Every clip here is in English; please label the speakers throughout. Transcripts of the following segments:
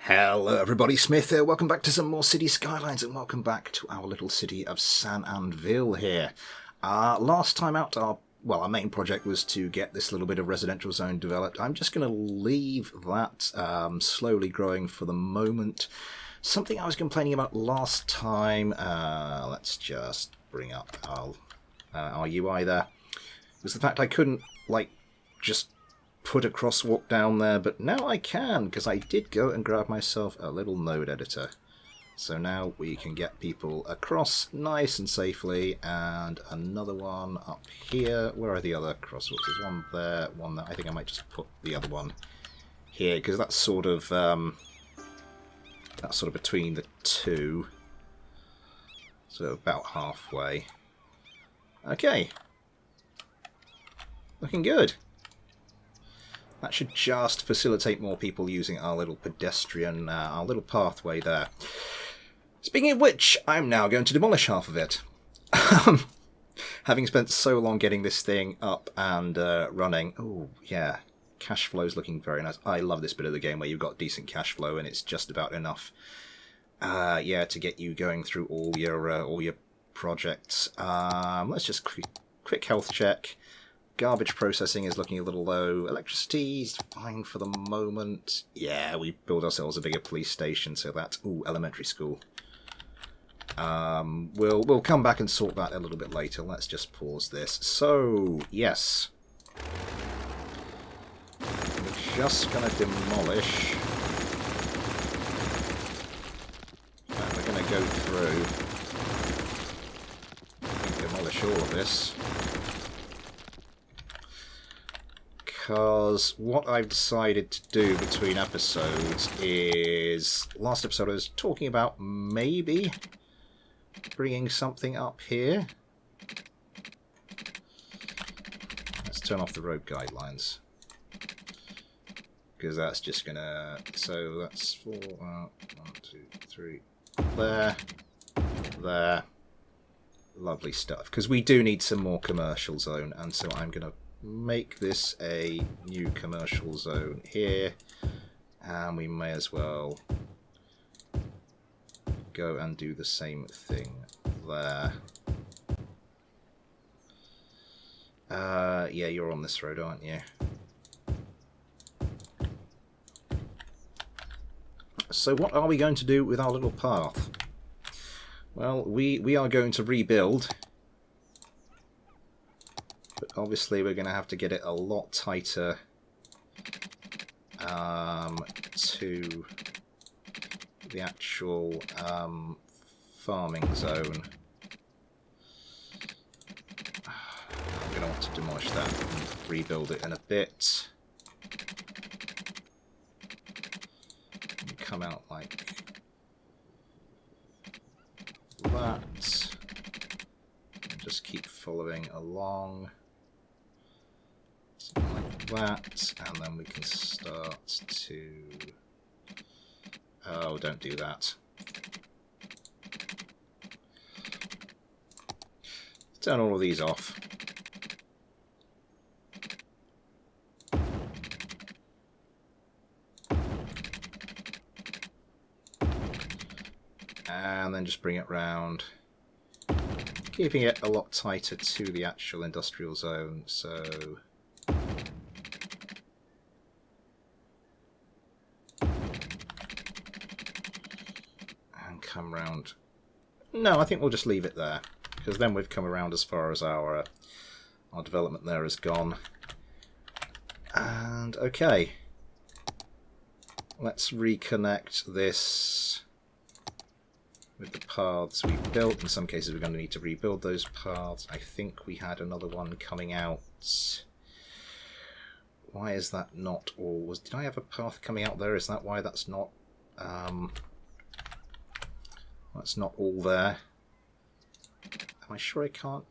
Speaker 1: Hello everybody, Smith here. Welcome back to some more City Skylines and welcome back to our little city of Anvíl here. Last time out, our main project was to get this little bit of residential zone developed. I'm just going to leave that slowly growing for the moment. Something I was complaining about last time, let's just bring up our UI there, was the fact I couldn't, just put a crosswalk down there, but now I can, because I did go and grab myself a little node editor. So now we can get people across nice and safely, and another one up here. Where are the other crosswalks? There's one there, one there. I think I might just put the other one here, because that's sort of between the two. So about halfway. Okay. Looking good. That should just facilitate more people using our little pedestrian, our little pathway there. Speaking of which, I'm now going to demolish half of it. Having spent so long getting this thing up and running. Oh, yeah. Cash flow's looking very nice. I love this bit of the game where you've got decent cash flow and it's just about enough, to get you going through all your projects. Let's just quick health check. Garbage processing is looking a little low. Electricity's fine for the moment. Yeah, we build ourselves a bigger police station, so that's elementary school. We'll come back and sort that a little bit later. Let's just pause this. So yes, we're just gonna demolish. And we're gonna go through and demolish all of this. Because what I've decided to do between episodes is... Last episode I was talking about maybe bringing something up here. Let's turn off the road guidelines. Because that's just gonna... So that's 4... 1, 2, 3... There. There. Lovely stuff. Because we do need some more commercial zone, and so I'm going to make this a new commercial zone here, and we may as well go and do the same thing there. Yeah, you're on this road, aren't you? So what are we going to do with our little path? Well, we are going to rebuild. Obviously, we're going to have to get it a lot tighter to the actual farming zone. I'm going to want to demolish that and rebuild it in a bit. And come out like that. And just keep following along. Like that, and then we can start to... Oh, don't do that. Turn all of these off. And then just bring it round. Keeping it a lot tighter to the actual industrial zone, so... Come round. No, I think we'll just leave it there, because then we've come around as far as our development there has gone. And okay, let's reconnect this with the paths we built. In some cases we're going to need to rebuild those paths. I think we had another one coming out. Why is that not all? Did I have a path coming out there? Is that why that's not... That's not all there. Am I sure I can't?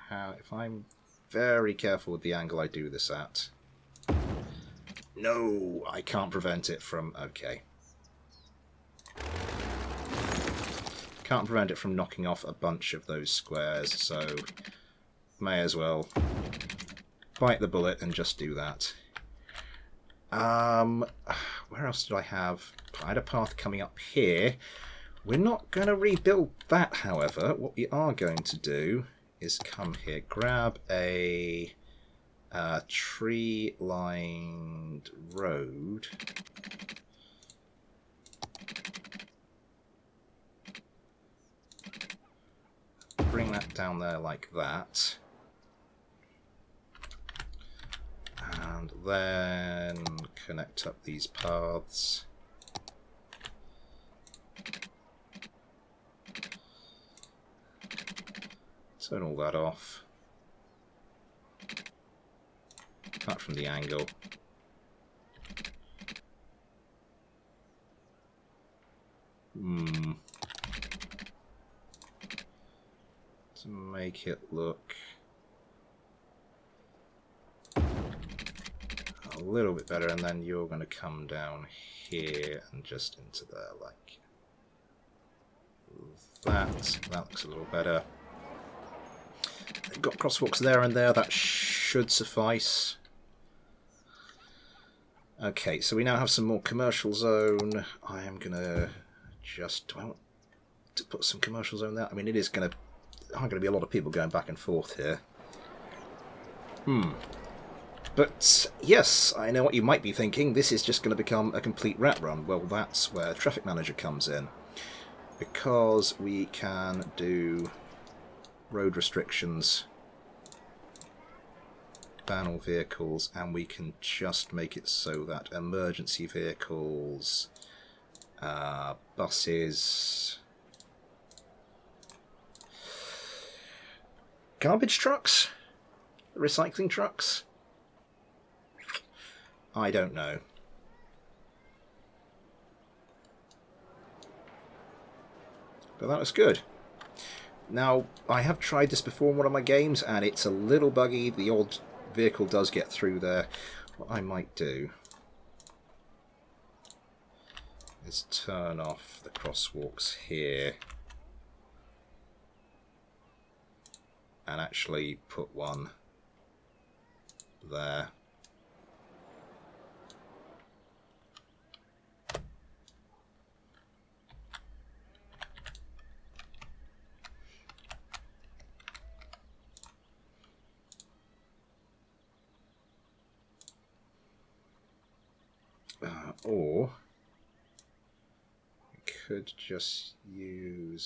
Speaker 1: If I'm very careful with the angle I do this at. No, I can't prevent it from... Okay. Can't prevent it from knocking off a bunch of those squares, so may as well bite the bullet and just do that. Where else did I have? I had a path coming up here. We're not going to rebuild that, however. What we are going to do is come here, grab a tree-lined road. Bring that down there like that. And then connect up these paths. Turn all that off. Apart from the angle. To make it look a little bit better, and then you're going to come down here and just into there like that. That looks a little better. Got crosswalks there and there, that should suffice. Okay, so we now have some more commercial zone. I am going to just... do I want to put some commercial zone there? I mean, it is going to... there aren't going to be a lot of people going back and forth here. But, yes, I know what you might be thinking. This is just going to become a complete rat run. Well, that's where Traffic Manager comes in. Because we can do road restrictions, ban all vehicles, and we can just make it so that emergency vehicles, buses, garbage trucks, recycling trucks, I don't know. But that was good. Now, I have tried this before in one of my games, and it's a little buggy. The odd vehicle does get through there. What I might do is turn off the crosswalks here and actually put one there. Or we could just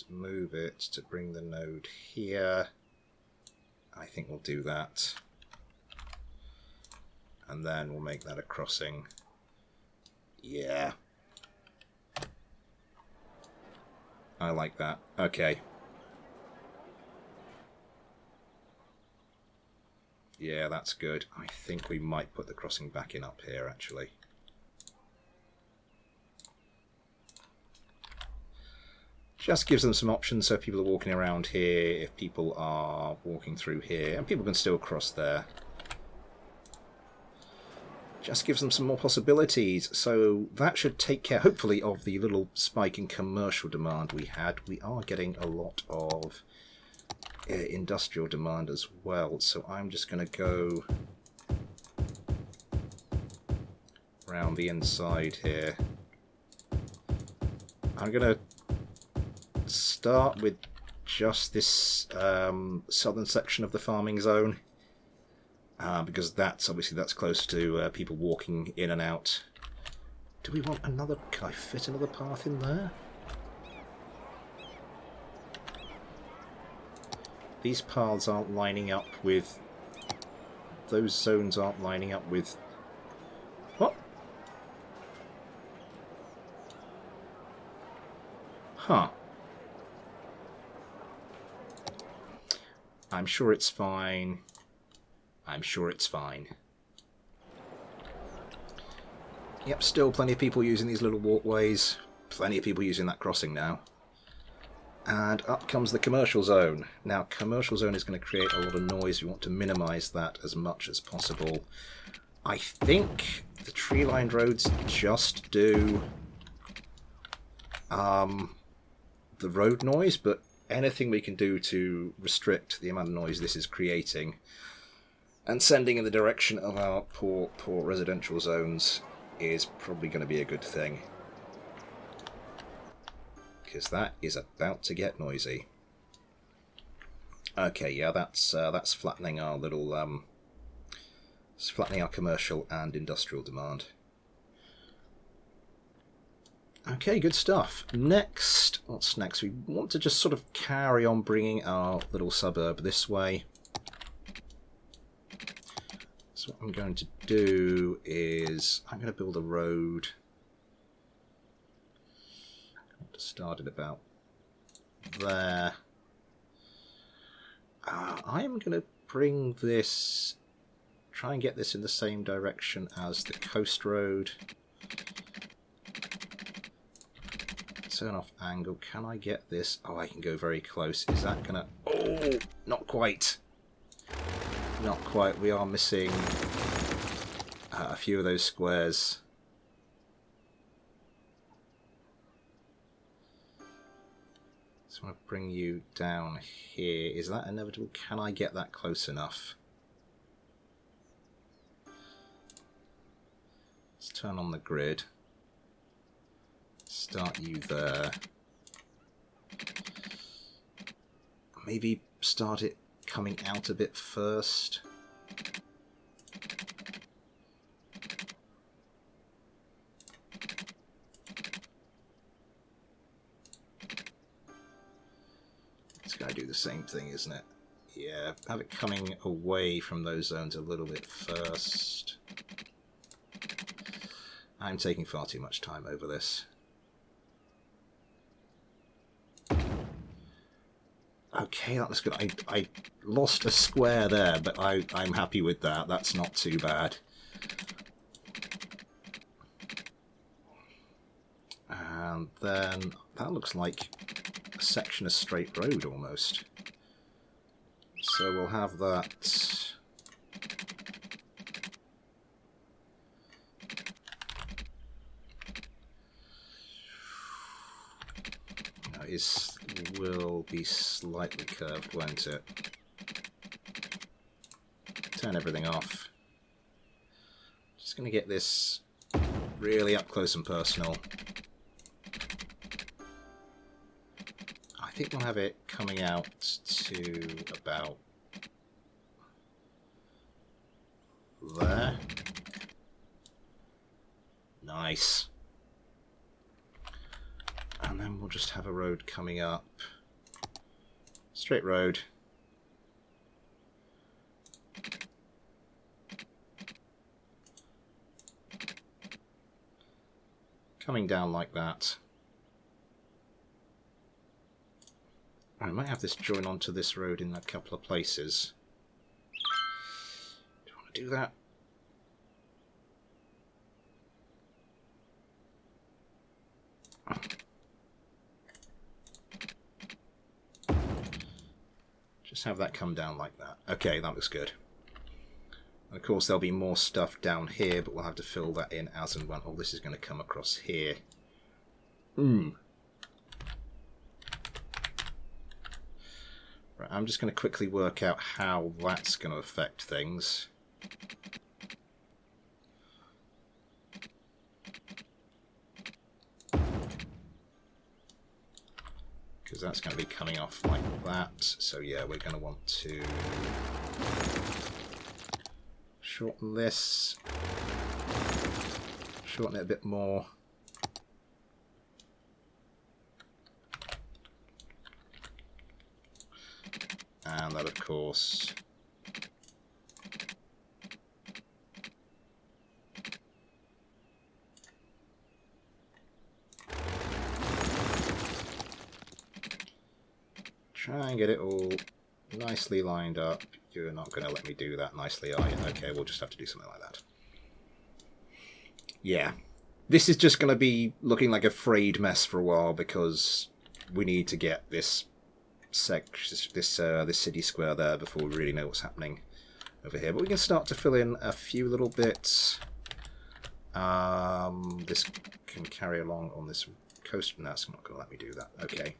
Speaker 1: move it to bring the node here. I think we'll do that. And then we'll make that a crossing. Yeah. I like that. Okay. Yeah, that's good. I think we might put the crossing back in up here, actually. Just gives them some options, so if people are walking around here, if people are walking through here, and people can still cross there. Just gives them some more possibilities, so that should take care, hopefully, of the little spike in commercial demand we had. We are getting a lot of industrial demand as well, so I'm just going to go around the inside here. I'm going to start with just this southern section of the farming zone, because that's close to people walking in and out. Do we want another? Can I fit another path in there? These paths aren't lining up with... those zones aren't lining up with... what? Huh. I'm sure it's fine. I'm sure it's fine. Yep, still plenty of people using these little walkways. Plenty of people using that crossing now. And up comes the commercial zone. Now, commercial zone is going to create a lot of noise. We want to minimize that as much as possible. I think the tree-lined roads just do the road noise, but anything we can do to restrict the amount of noise this is creating And sending in the direction of our poor residential zones is probably going to be a good thing. Because that is about to get noisy. Okay, yeah, that's flattening our little it's flattening our commercial and industrial demand. Okay, good stuff. Next, what's next? We want to just sort of carry on bringing our little suburb this way. So what I'm going to do is I'm going to build a road. I'm going to start it about there. I am going to bring this, try and get this in the same direction as the coast road. Turn off angle. Can I get this? Oh, I can go very close. Is that going to... Oh, not quite. Not quite. We are missing a few of those squares. So I want to bring you down here. Is that inevitable? Can I get that close enough? Let's turn on the grid. Start you there. Maybe start it coming out a bit first. It's going to do the same thing, isn't it? Yeah, have it coming away from those zones a little bit first. I'm taking far too much time over this. Okay, that was good. I lost a square there, but I'm happy with that. That's not too bad. And then that looks like a section of straight road almost. So we'll have that. Will be slightly curved, won't it? Turn everything off. Just going to get this really up close and personal. I think we'll have it coming out to about there. Nice. And then we'll just have a road coming up. Straight road. Coming down like that. I might have this join onto this road in a couple of places. Do you want to do that? Just have that come down like that. Okay, that looks good. And of course there'll be more stuff down here, but we'll have to fill that in as and when. Oh, this is going to come across here. Right, I'm just going to quickly work out how that's going to affect things. Because that's going to be coming off like that. So yeah, we're going to want to shorten this, shorten it a bit more. And that, of course, try and get it all nicely lined up. You're not going to let me do that nicely, are you? Okay, we'll just have to do something like that. Yeah. This is just going to be looking like a frayed mess for a while because we need to get this this city square there before we really know what's happening over here. But we can start to fill in a few little bits. This can carry along on this coast. No, it's not going to let me do that. Okay.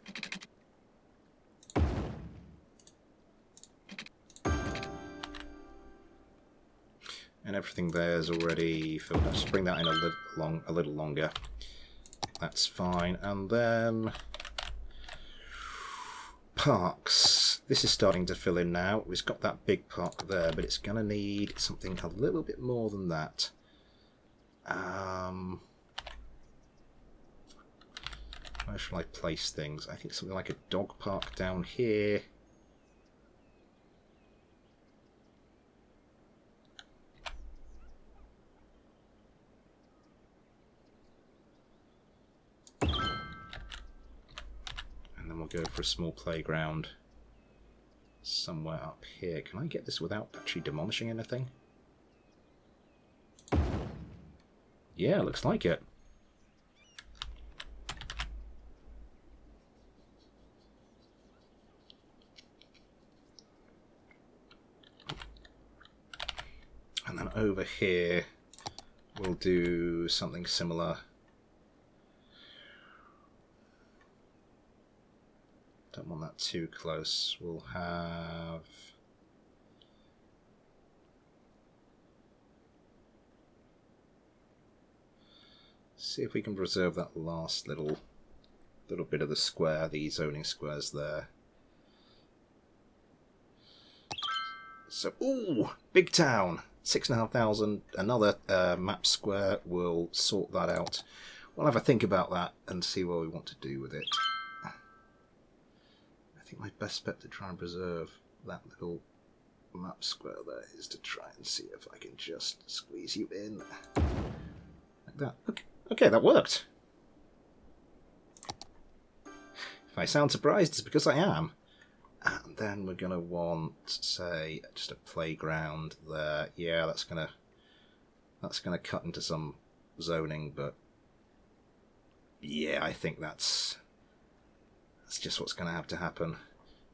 Speaker 1: And everything there's already filled. I'll just bring that in a little longer. That's fine. And then parks. This is starting to fill in now. We've got that big park there, but it's going to need something a little bit more than that. Where shall I place things? I think something like a dog park down here. And then we'll go for a small playground somewhere up here. Can I get this without actually demolishing anything? Yeah, looks like it. And then over here, we'll do something similar. Don't want that too close. We'll have... see if we can preserve that last little bit of the square, the zoning squares there. So, ooh, big town, 6,500. Another map square will sort that out. We'll have a think about that and see what we want to do with it. I think my best bet to try and preserve that little map square there is to try and see if I can just squeeze you in like that. Okay, that worked. If I sound surprised, it's because I am. And then we're going to want, say, just a playground there. Yeah, that's gonna cut into some zoning, but yeah, I think that's just what's going to have to happen.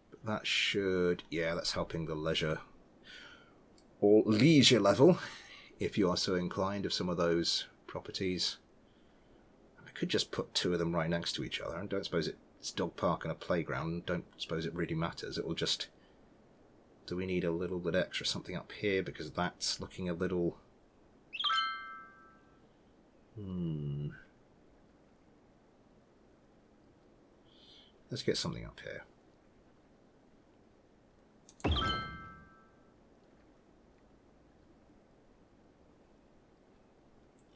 Speaker 1: But that should, yeah, that's helping the leisure or leisure level, if you are so inclined, of some of those properties. I could just put two of them right next to each other, and don't suppose it's dog park and a playground. Don't suppose it really matters. It will just... do we need a little bit extra something up here, because that's looking a little... Let's get something up here.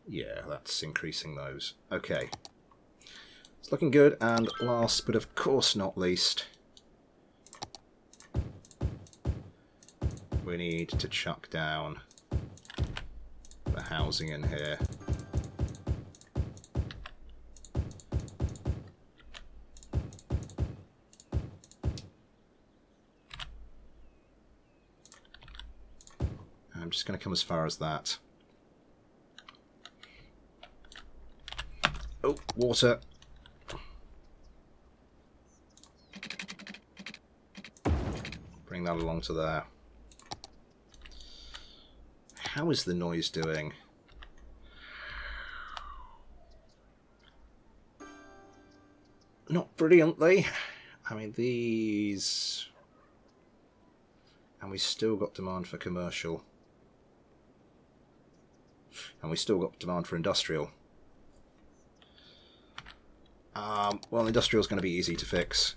Speaker 1: Yeah, that's increasing those. Okay. It's looking good. And last, but of course not least, we need to chuck down the housing in here. I'm just going to come as far as that. Oh, water. Bring that along to there. How is the noise doing? Not brilliantly. I mean, these... and we still got demand for commercial. And we still got demand for industrial. Well, industrial is going to be easy to fix.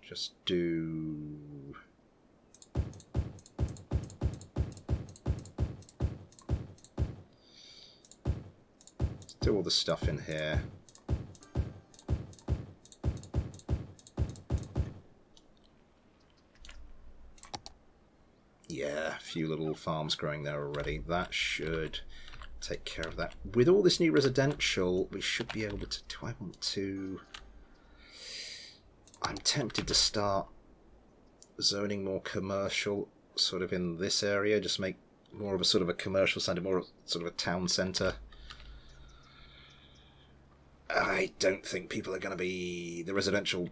Speaker 1: Just do... let's do all the stuff in here. Yeah, a few little farms growing there already. That should take care of that. With all this new residential, we should be able to... do I want to... I'm tempted to start zoning more commercial sort of in this area. Just make more of a sort of a commercial centre, more sort of a town centre. I don't think people are going to be... the residential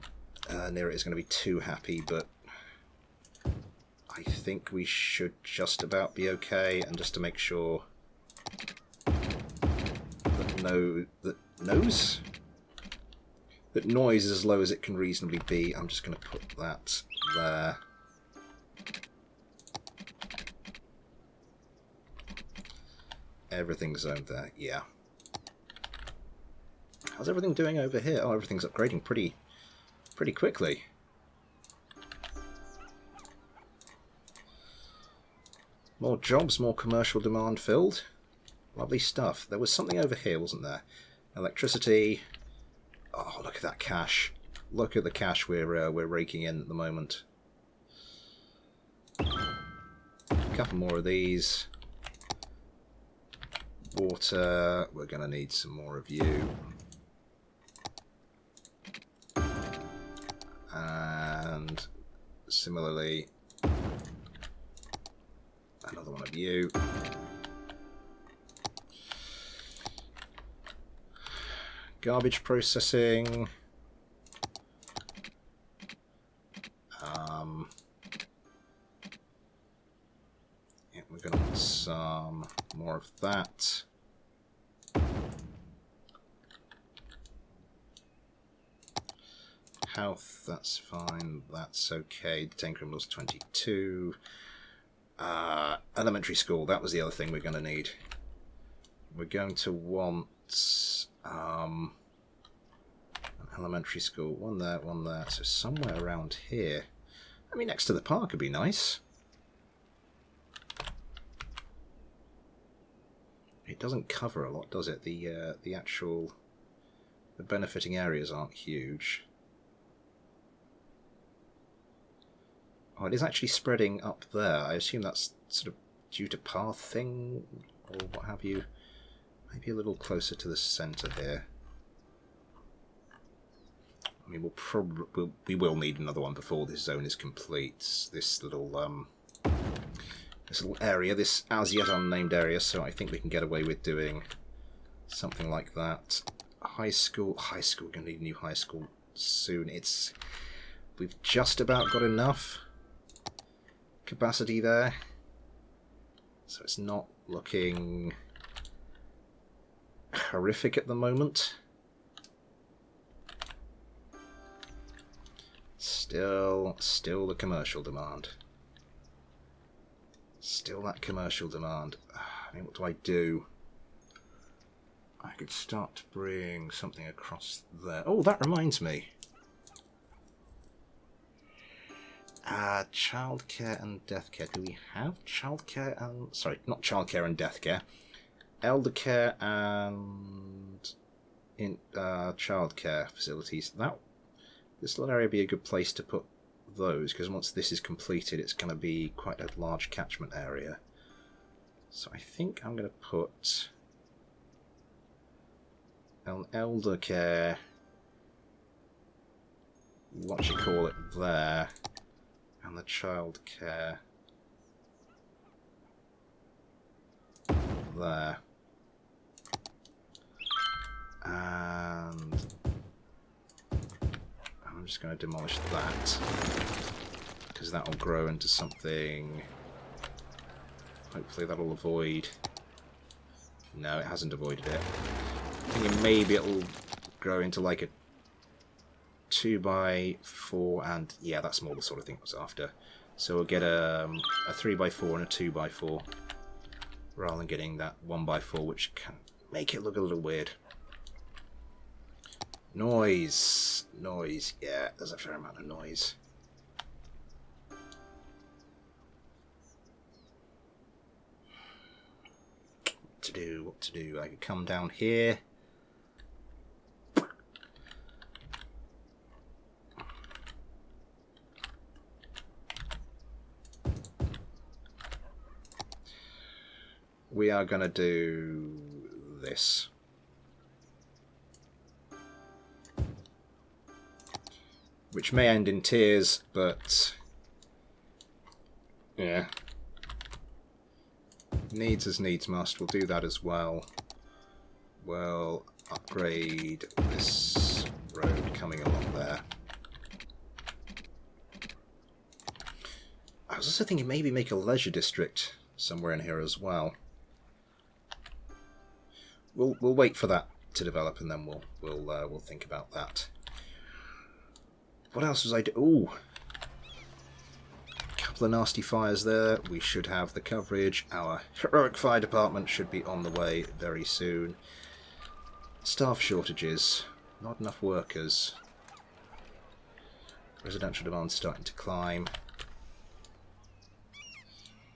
Speaker 1: near it is going to be too happy, but I think we should just about be okay. And just to make sure that nose? that noise is as low as it can reasonably be. I'm just going to put that there. Everything's zoned there, yeah. How's everything doing over here? Oh, everything's upgrading pretty quickly. More jobs, more commercial demand filled. Lovely stuff. There was something over here, wasn't there? Electricity. Oh, look at that cash. Look at the cash we're raking in at the moment. A couple more of these. Water. We're going to need some more of you. And similarly, another one of you. Garbage processing. Yeah, we're going to want some more of that. Health, that's fine, that's okay. Detain criminals 22. Elementary school, that was the other thing we're going to need. We're going to want an elementary school. One there, so somewhere around here. I mean, next to the park would be nice. It doesn't cover a lot, does it? The benefiting areas aren't huge. Oh, it is actually spreading up there. I assume that's sort of due to path thing, or what have you. Maybe a little closer to the centre here. I mean, we will need another one before this zone is complete. This little area, this as yet unnamed area. So I think we can get away with doing something like that. High school. We're going to need a new high school soon. We've just about got enough capacity there, so it's not looking horrific at the moment. Still the commercial demand. Still that commercial demand. I mean, what do? I could start to bring something across there. Oh, that reminds me. Childcare and death care. Do we have childcare and... Sorry, not childcare and death care. Elder care and... childcare facilities. This little area would be a good place to put those, because once this is completed, it's going to be quite a large catchment area. So I think I'm going to put an elder care, what you call it, there. And the child care there. And I'm just going to demolish that, because that will grow into something. Hopefully that'll avoid... No, it hasn't avoided it. I'm thinking maybe it'll grow into like a 2x4, and yeah, that's more the sort of thing I was after. So we'll get a 3x4 and a 2x4, rather than getting that 1x4, which can make it look a little weird. Noise, yeah, there's a fair amount of noise. What to do? I could come down here. We are going to do this. Which may end in tears, but yeah. Needs as needs must. We'll do that as well. We'll upgrade this road coming along there. I was also thinking maybe make a leisure district somewhere in here as well. We'll wait for that to develop, and then we'll think about that. What else was I do? Ooh. Couple of nasty fires there. We should have the coverage. Our heroic fire department should be on the way very soon. Staff shortages. Not enough workers. Residential demand starting to climb.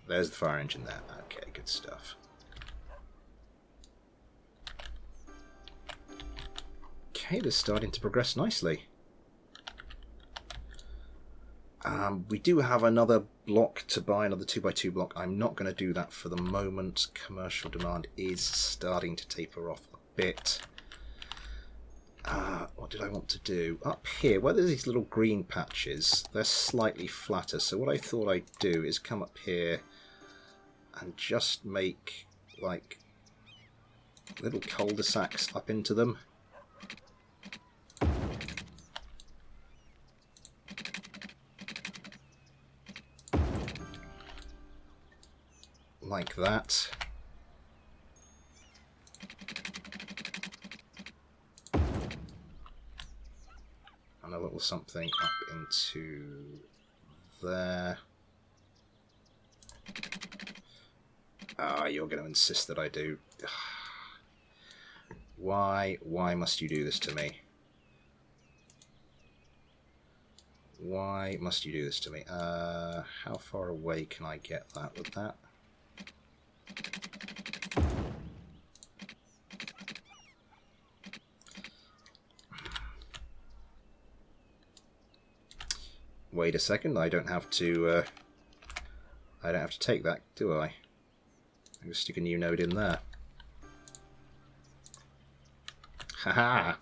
Speaker 1: There's the fire engine there. Okay, good stuff. Okay, this is starting to progress nicely. We do have another block to buy, another 2x2 block. I'm not going to do that for the moment. Commercial demand is starting to taper off a bit. What did I want to do? Up here, where there's these little green patches, they're slightly flatter. So what I thought I'd do is come up here and just make, like, little cul-de-sacs up into them. Like that. And a little something up into there. Ah, you're going to insist that I do. Why must you do this to me? Why must you do this to me? How far away can I get that with that? Wait a second, I don't have to take that, do I? I'm going to stick a new node in there. Haha!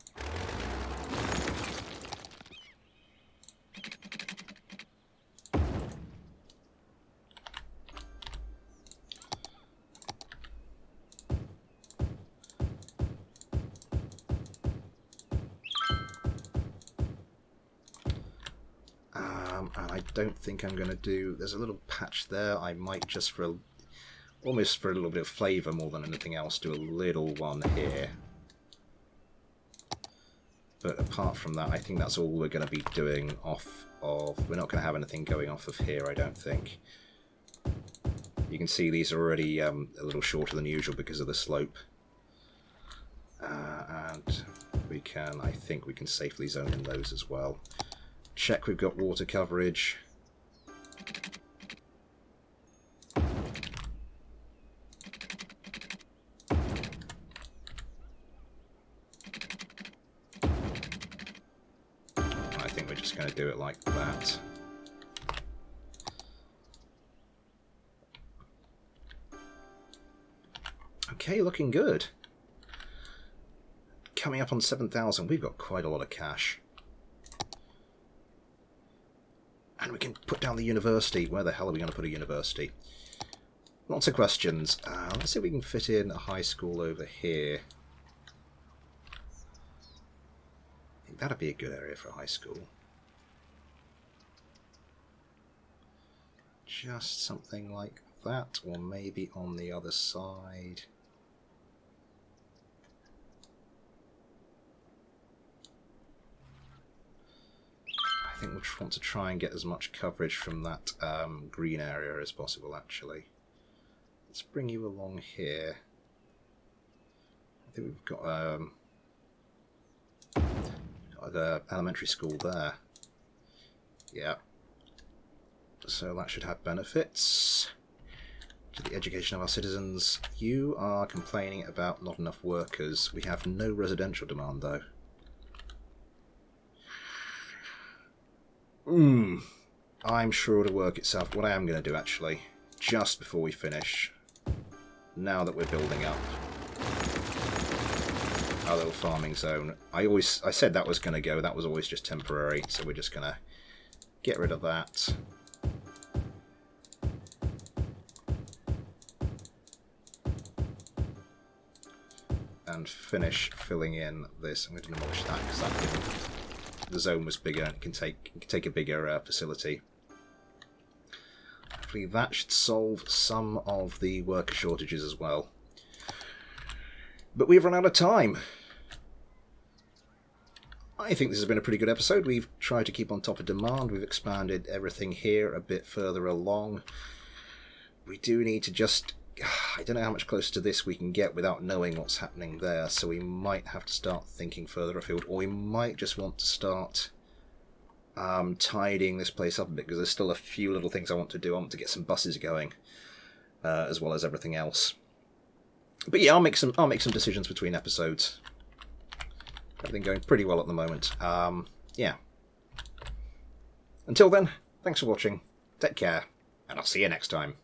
Speaker 1: And I don't think I'm going to do... There's a little patch there. I might just almost for a little bit of flavour more than anything else, do a little one here. But apart from that, I think that's all we're going to be doing off of... We're not going to have anything going off of here, I don't think. You can see these are already a little shorter than usual because of the slope. And we can, I think we can safely zone in those as well. Check we've got water coverage. I think we're just going to do it like that. Okay, looking good. Coming up on 7,000, we've got quite a lot of cash. And we can put down the university. Where the hell are we going to put a university? Lots of questions. Let's see if we can fit in a high school over here. I think that'd be a good area for a high school. Just something like that, or maybe on the other side. I think we'll want to try and get as much coverage from that green area as possible, actually. Let's bring you along here. I think we've got the elementary school there. Yeah. So that should have benefits to the education of our citizens. You are complaining about not enough workers. We have no residential demand, though. I'm sure it'll work itself. What I am going to do, actually, just before we finish, now that we're building up our little farming zone, I said that was going to go. That was always just temporary, so we're just going to get rid of that. And finish filling in this. I'm going to demolish that because the zone was bigger and it can take a bigger facility. Hopefully that should solve some of the worker shortages as well. But we've run out of time. I think this has been a pretty good episode. We've tried to keep on top of demand. We've expanded everything here a bit further along. We do need to just... I don't know how much closer to this we can get without knowing what's happening there, so we might have to start thinking further afield, or we might just want to start tidying this place up a bit, because there's still a few little things I want to do. I want to get some buses going, as well as everything else. But yeah, I'll make some decisions between episodes. Everything going pretty well at the moment. Yeah. Until then, thanks for watching, take care, and I'll see you next time.